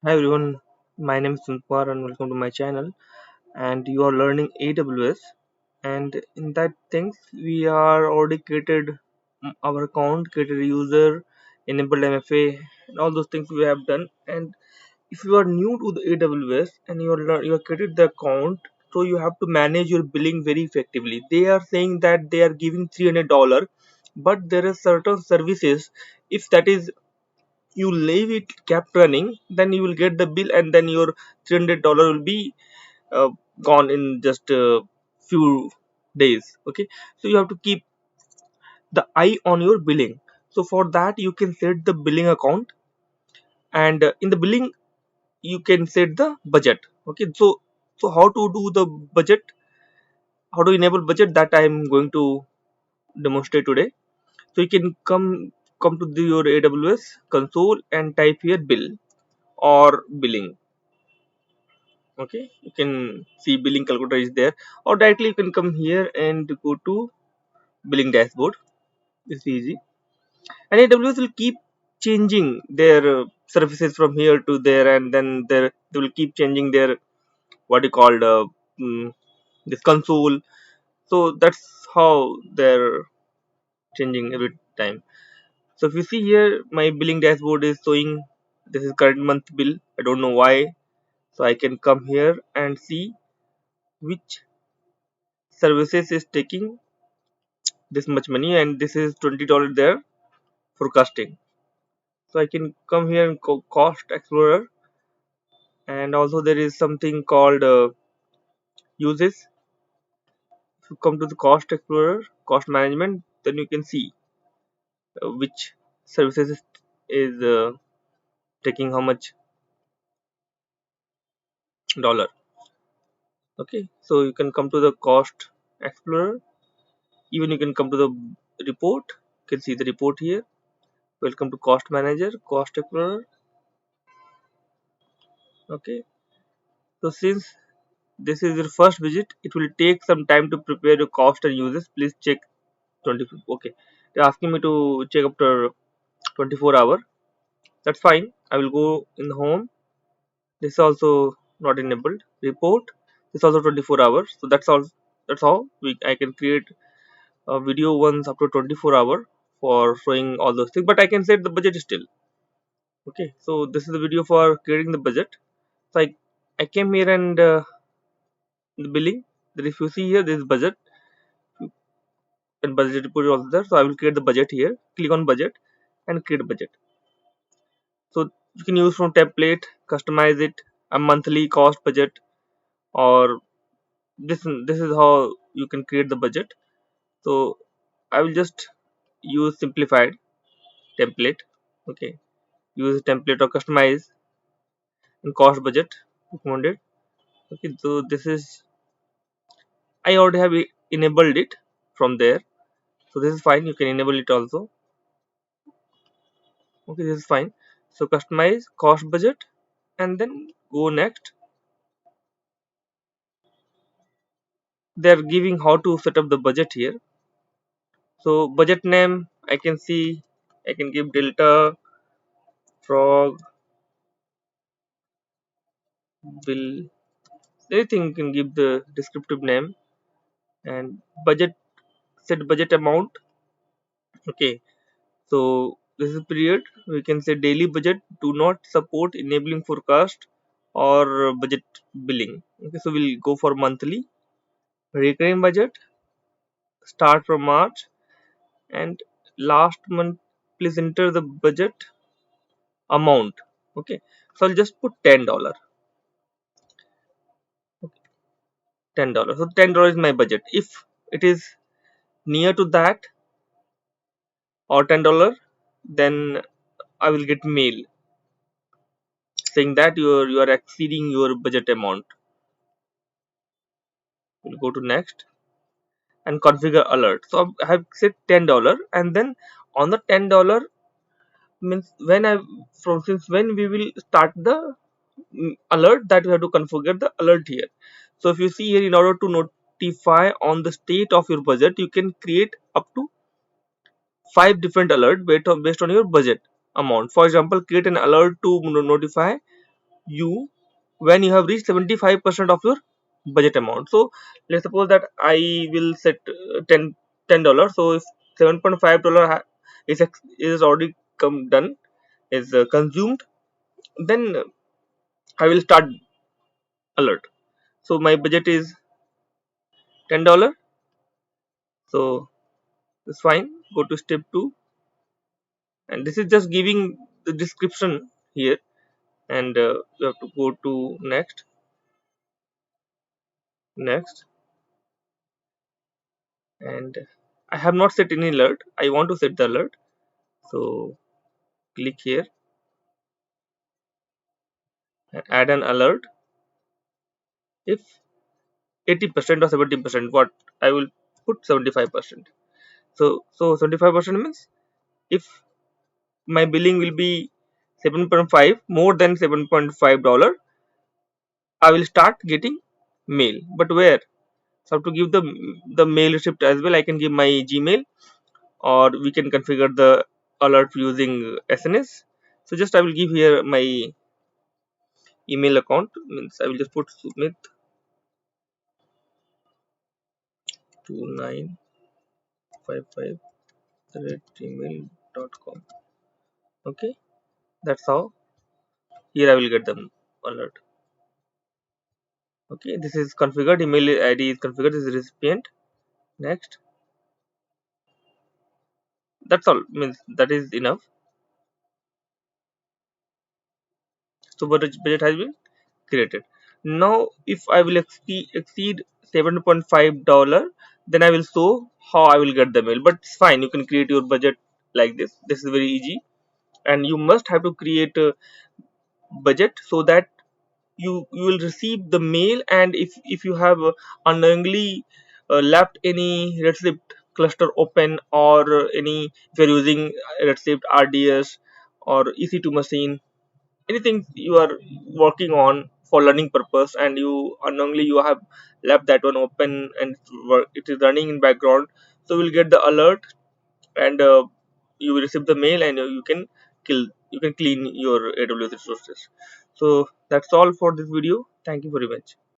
Hi everyone, my name is Sunpar and welcome to my channel. And you are learning AWS. And in that things, we are already created our account, created a user, enabled MFA, and all those things we have done. And if you are new to the AWS and you are created the account, so you have to manage your billing very effectively. They are saying that they are giving $300, but there are certain services. If that is you leave it kept running, then you will get the bill and then your $300 will be uh, gone in just a few days. Okay, so you have to keep the eye on your billing. So for that you can set the billing account, and in the billing you can set the budget. Okay, so how to do the budget, how to enable budget, that I am going to demonstrate today. So you can come to your AWS console and type here bill or billing. Okay, you can see billing calculator is there, or directly you can come here and go to billing dashboard. It's easy, and AWS will keep changing their services from here to there, and then they will keep changing their what you called mm, this console. So that's how they're changing every time. So if you see here, my billing dashboard is showing this is current month bill. I don't know why. So I can come here and see which services is taking this much money, and this is $20 there forecasting. So I can come here and cost explorer, and also there is something called uses. If you come to the cost explorer, cost management, then you can see which services is taking how much dollar. Okay, so you can come to the cost explorer. Even you can come to the report. You can see the report here. Welcome to cost manager, cost explorer. Okay, so since this is your first visit, it will take some time to prepare your cost and uses. Please check 24. Okay, they're asking me to check after 24 hour. That's fine. I will go in the home. This is also not enabled. Report. This is also 24 hours. So that's all. That's how I can create a video once up to 24 hour for showing all those things. But I can set the budget still. Okay. So this is the video for creating the budget. So I came here and the billing. That if you see here, this is budget and budget report is also there. So I will create the budget here. Click on budget and create a budget. So you can use from template, customize it, a monthly cost budget, or this is how you can create the budget. So I will just use simplified template. Okay, use template or customize and cost budget recommended. Okay, so this is I already have enabled it from there. So this is fine. You can enable it also. Okay, this is fine. So customize cost budget and then go next. They are giving how to set up the budget here. So budget name, I can see, I can give delta frog bill, anything. You can give the descriptive name, and budget, set budget amount. Okay, so this is period. We can say daily budget do not support enabling forecast or budget billing. Okay, so we'll go for monthly. Recurring budget start from March, and last month please enter the budget amount. Okay, so I'll just put $10. $10. So $10 is my budget. If it is near to that or $10, then I will get mail saying that you are exceeding your budget amount. We'll go to next and configure alert. So I have set $10, and then on the $10 means when I from since when we will start the alert, that we have to configure the alert here. So if you see here, in order to notify on the state of your budget, you can create up to 5 different alerts based on your budget amount. For example, create an alert to notify you when you have reached 75% of your budget amount. So let's suppose that I will set 10 dollars. So if $7.5 is already come done, is consumed, then I will start alert. So my budget is $10. So it's fine. Go to step 2, and this is just giving the description here, and you have to go to next, and I have not set any alert. I want to set the alert. So click here and add an alert if 80% or 70%. What I will put 75%. So 75% means if my billing will be 7.5, more than $7.5, I will start getting mail. But where? So I have to give the mail receipt as well. I can give my Gmail, or we can configure the alert using SNS. So just I will give here my email account. Means I will just put sumit2955@gmail.com. Okay, that's how. Here I will get the alert. Okay, this is configured. Email ID is configured. This is recipient. Next, that's all. Means that is enough. So budget has been created. Now if I will exceed $7.5, then I will show how I will get the mail. But it's fine, you can create your budget like this is very easy. And you must have to create a budget so that you will receive the mail. And if you have unknowingly left any receipt cluster open, or any, if you're using receipt RDS or EC2 machine, anything you are working on for learning purpose, and you unknowingly you have left that one open and it is running in background, so we'll get the alert, and you will receive the mail, and you can clean your AWS resources. So that's all for this video. Thank you very much.